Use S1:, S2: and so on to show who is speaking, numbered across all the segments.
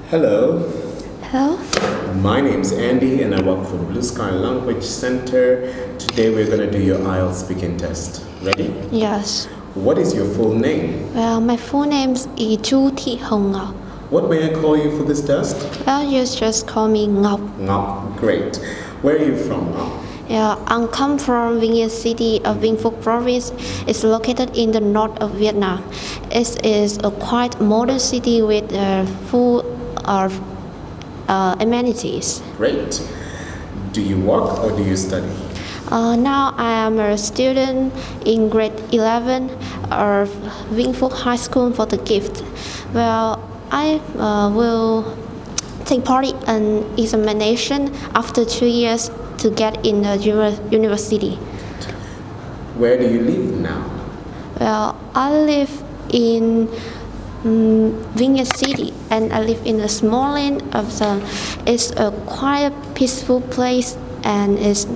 S1: Hello,
S2: Hello?
S1: my name's Andy and I work for Blue Sky Language Center. Today we're going to do your IELTS speaking test. Ready?
S2: Yes.
S1: What is your full name?
S2: Well, my full name is Chu Thị Hồng Ngọc.
S1: What may I call you for this test?
S2: Well, you just call me Ngọc.
S1: Ngọc, great. Where are you from, Ngọc?
S2: Yeah, I come from Vinh City of Vĩnh Phúc province. It's located in the north of Vietnam. It is a quite modern city with full of amenities.
S1: Great. Do you work or do you study?
S2: Now I am a student in grade 11 of Vĩnh Phúc High School for the gift. Well, I will take part in an examination after 2 years to get in the university.
S1: Where do you live now?
S2: Well, I live in Vinh City and I live in a small land of the. It's a quiet, peaceful place and it's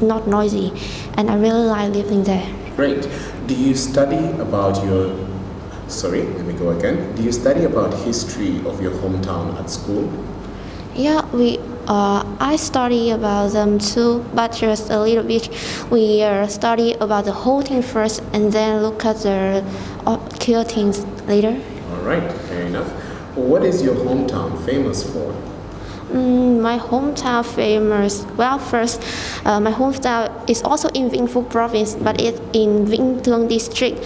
S2: not noisy, and I really like living there.
S1: Great. Do you study about your... Sorry, let me go again. Do you study about history of your hometown at school?
S2: Yeah, I study about them too, but just a little bit. We study about the whole thing first, and then look at the obscure things later.
S1: All right, fair enough. What is your hometown famous for?
S2: My hometown famous. Well, first, my hometown is also in Vĩnh Phúc province, but it's in Vĩnh Thương district.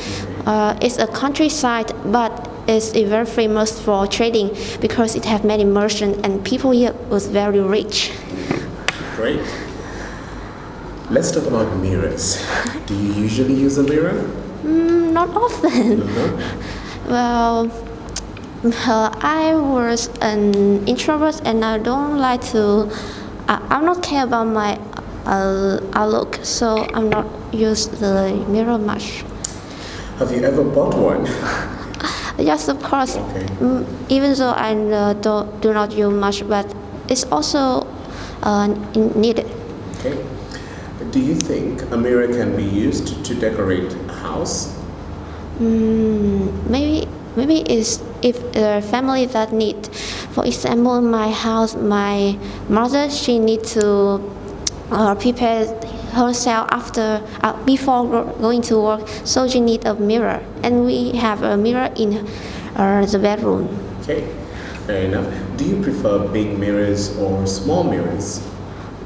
S2: It's a countryside, but it's very famous for trading because it has many merchants and people here was very rich.
S1: Great. Let's talk about mirrors. Do you usually use a mirror?
S2: Not often.
S1: No?
S2: Well, I was an introvert and I don't like to. I'm not care about my outlook, so I'm not use the mirror much.
S1: Have you ever bought one?
S2: Yes, of course.
S1: Okay.
S2: Even though I do not use much, but it's also needed.
S1: Okay. Do you think a mirror can be used to decorate a house?
S2: Maybe it's if a family that need. For example, in my house, my mother she need to prepare herself before going to work, so she need a mirror, and we have a mirror in the bedroom.
S1: Okay, fair enough. Do you prefer big mirrors or small mirrors?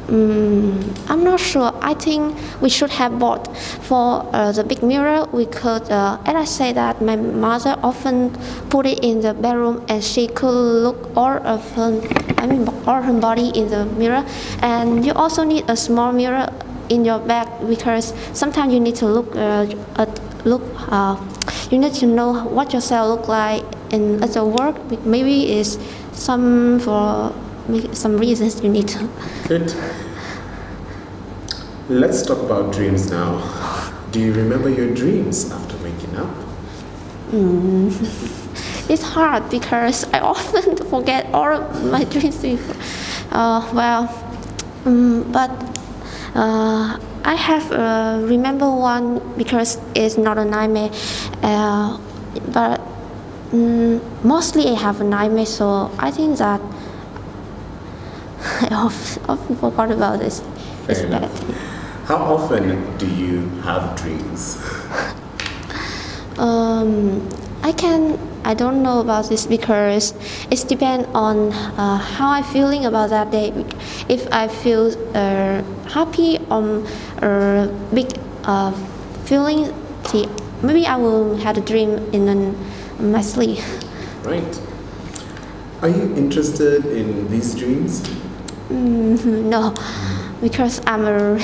S2: I'm not sure. I think we should have both. For the big mirror, we could, as I say that my mother often put it in the bedroom, and she could look all her body in the mirror. And you also need a small mirror in your bag because sometimes you need to you need to know what yourself look like in at your work. Maybe it's for some reasons you need to.
S1: Good. Let's talk about dreams now. Do you remember your dreams after waking up?
S2: It's hard because I often forget all of my dreams before. But I have remember one because it's not a nightmare. But mostly I have a nightmare, so I think that I often forgot about this. It's
S1: Fair
S2: bad.
S1: enough. How often do you have dreams?
S2: I don't know about this because it depends on how I'm feeling about that day. If I feel happy or big feeling, maybe I will have a dream in my sleep.
S1: Right. Are you interested in these dreams?
S2: No, because I'm a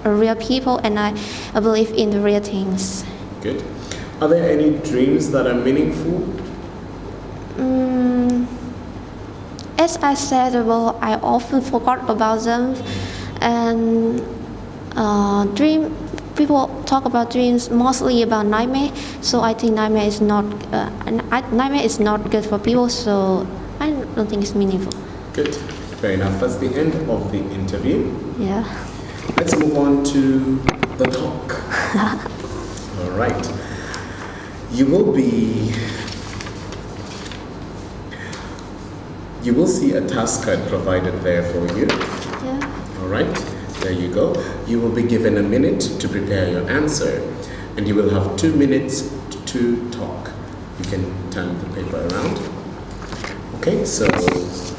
S2: real people and I believe in the real things.
S1: Good. Are there any dreams that are meaningful?
S2: As I said, well, I often forgot about them, and people talk about dreams mostly about nightmare. So I think nightmare is not good for people. So I don't think it's meaningful.
S1: Good. Fair enough. That's the end of the interview.
S2: Yeah.
S1: Let's move on to the talk. All right. You will be You will see a task card provided there for you.
S2: Yeah.
S1: All right, there you go. You will be given a minute to prepare your answer, and you will have 2 minutes to talk. You can turn the paper around. Okay, so,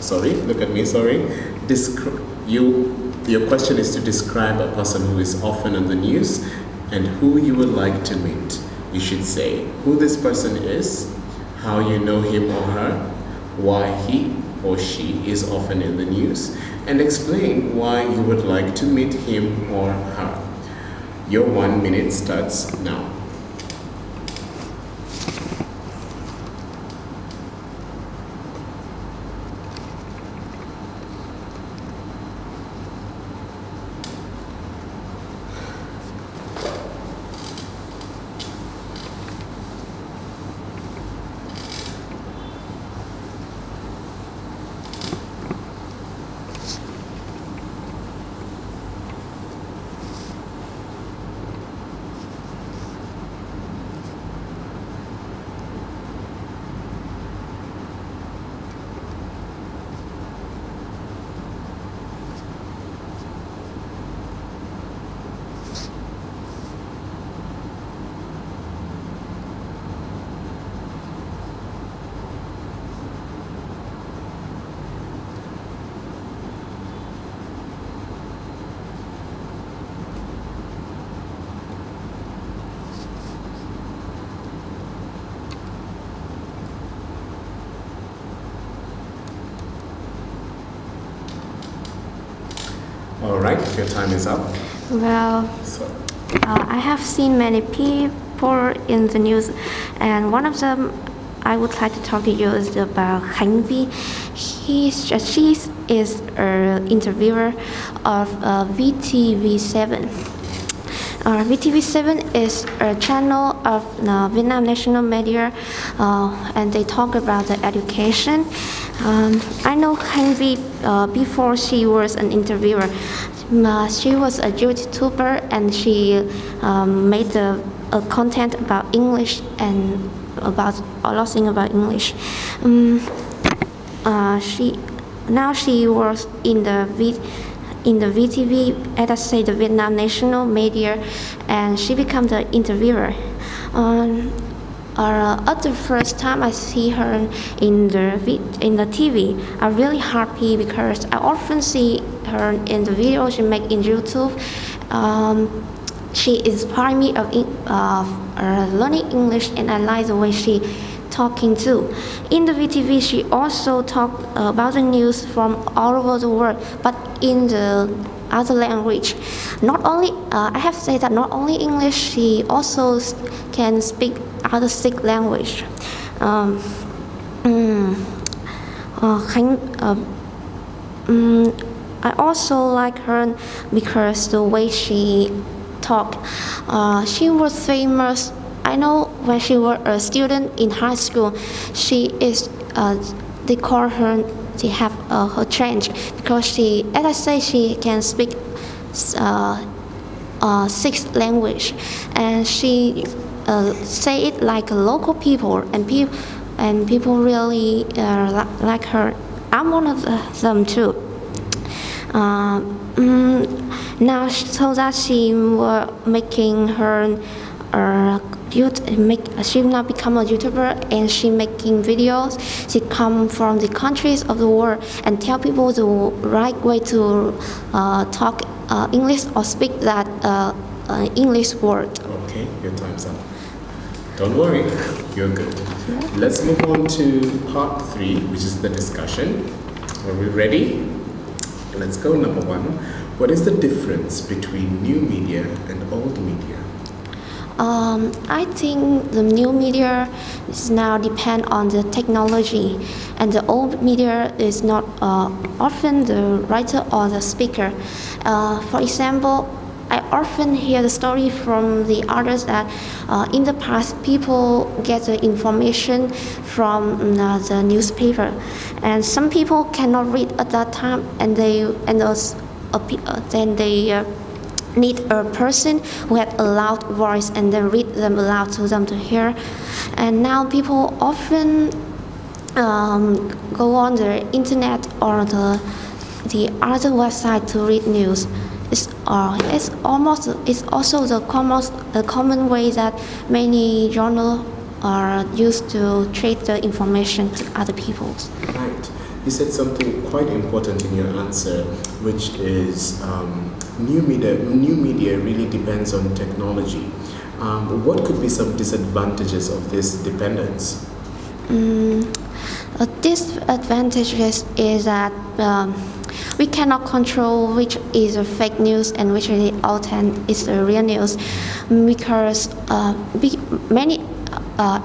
S1: sorry, look at me, sorry. Your question is to describe a person who is often on the news and who you would like to meet. You should say who this person is, how you know him or her, why he or she is often in the news, and explain why you would like to meet him or her. Your 1 minute starts now. All right, your time is up.
S2: Well,
S1: So,
S2: I have seen many people in the news, and one of them I would like to talk to you is about Khánh Vi. She is an interviewer of VTV7. VTV7 is a channel of Vietnam National Media, and they talk about the education. I know Khánh Vi before she was an interviewer. She was a YouTuber, and she made a content about English and about a lot of things about English. She works in the VTV, as I say, the Vietnam National Media, and she became the interviewer. At the first time I see her in the TV, I'm really happy because I often see her in the videos she make in YouTube. She inspired me of learning English, and I like the way she talking too. In the VTV, she also talk about the news from all over the world, but in the other language. Not only I have to say that not only English, she also can speak other 6 language. I also like her because the way she talk. She was famous. I know when she was a student in high school, she is. They call her. They have her change because she, as I say, she can speak 6 language, and she say it like local people, and people really like her. I'm one of them too. Now, so that she was making her she now become a YouTuber, and she making videos. She come from the countries of the world and tell people the right way to talk English or speak that English word.
S1: okay, your time's up. Don't worry, you're good. Let's move on to part 3, which is the discussion. Are we ready? Let's go. Number 1. What is the difference between new media and old media?
S2: I think the new media is now depend on the technology, and the old media is not often the writer or the speaker. For example, I often hear the story from the others that in the past people get the information from the newspaper, and some people cannot read at that time, and then they need a person who have a loud voice and then read them aloud to them to hear. And now people often go on the internet or the other website to read news. It's also the common way that many journals are used to trade the information to other people.
S1: Right. You said something quite important in your answer, which is new media really depends on technology. What could be some disadvantages of this dependence?
S2: A disadvantage is that we cannot control which is a fake news and which is the real news, because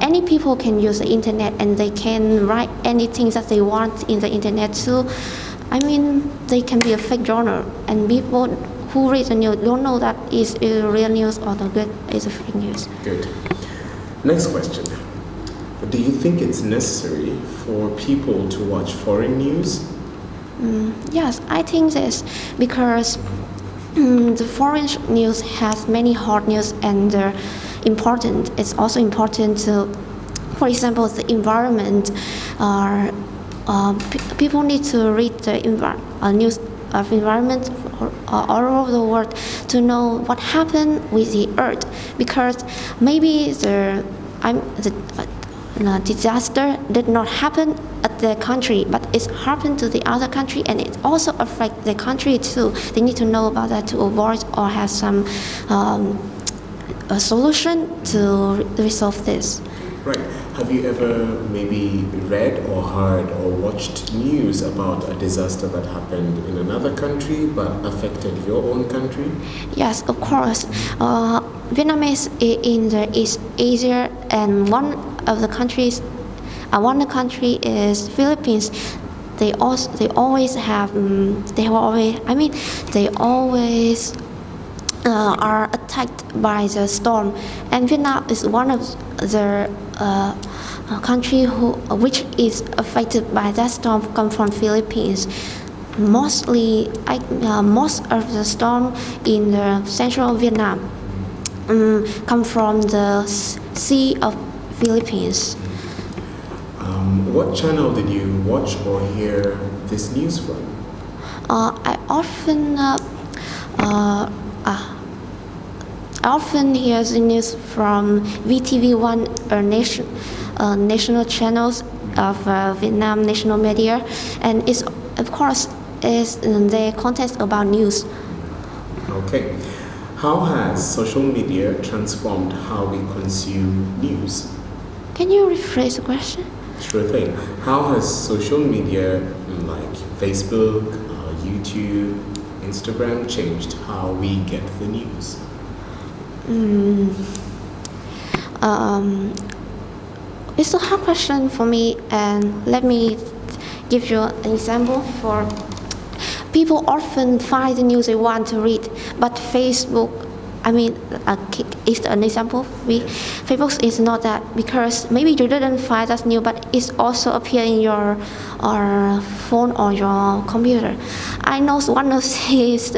S2: any people can use the internet and they can write anything that they want in the internet. So, they can be a fake journal, and people who read the news don't know that is real news or the good is a fake news.
S1: Good. Next question. Do you think it's necessary for people to watch foreign news?
S2: Yes, I think this, because the foreign news has many hard news and they're important. It's also important to, for example, the environment. People need to read the news of environment all over the world to know what happened with the earth, because maybe the disaster did not happen at the country, but it happened to the other country, and it also affects the country too. They need to know about that to avoid or have some a solution to resolve this.
S1: Right. Have you ever maybe read or heard or watched news about a disaster that happened in another country but affected your own country?
S2: Yes, of course. Vietnam is in the East Asia, and one of the countries is Philippines. They always are attacked by the storm, and Vietnam is one of the country which is affected by that storm. Come from Philippines. Most of the storm in the central Vietnam come from the Sea of Philippines.
S1: What channel did you watch or hear this news from?
S2: I often hear the news from VTV1, national channels of Vietnam national media, and it's of course the content about news.
S1: Okay. How has social media transformed how we consume news?
S2: Can you rephrase the question?
S1: Sure thing. How has social media like Facebook, YouTube, Instagram changed how we get the news?
S2: It's a hard question for me, and let me give you an example. For people often find the news they want to read, but Facebook, is an example. Facebook is not that, because maybe you didn't find that new, but it's also appear in your phone or your computer. I know one of these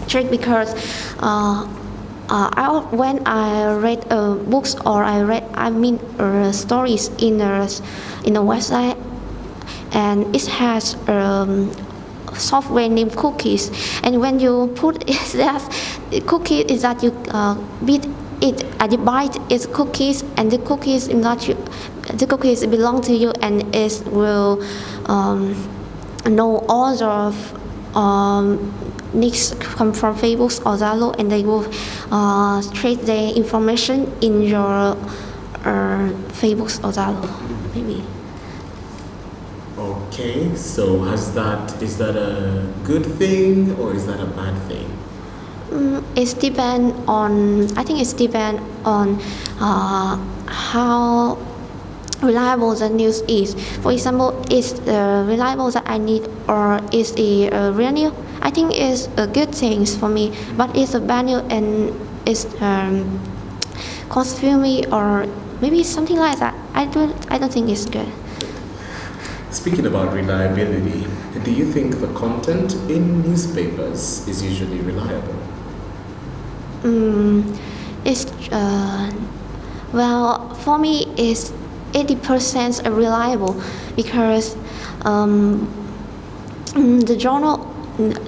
S2: trick, because when I read books or I read stories in a website, and it has software named cookies, and when you put that cookie is that you beat it, you bite its cookies, and the cookies belong to you, and it will know all of needs come from Facebook or Zalo, and they will trade the information in your Facebook or Zalo, maybe.
S1: Okay, so is that a good thing or is that a bad thing?
S2: It depends on how reliable the news is. For example, is reliable that I need, or is it real news? I think it's a good thing for me, but it's a bad news and it's confuse me, or maybe something like that. I don't think it's good.
S1: Speaking about reliability, do you think the content in newspapers is usually reliable?
S2: It's well, for me, 80% reliable because the journal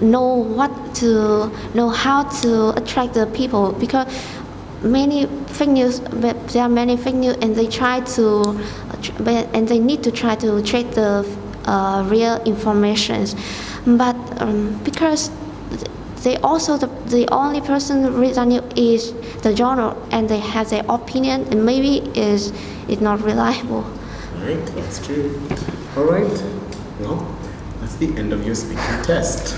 S2: know how to attract the people because many fake news, there are many fake news, and they need to try to check the real information, but because they also the only person who reads the news is the journal, and they have their opinion, and maybe it's not reliable.
S1: Right, that's true. All right, well, that's the end of your speaking test.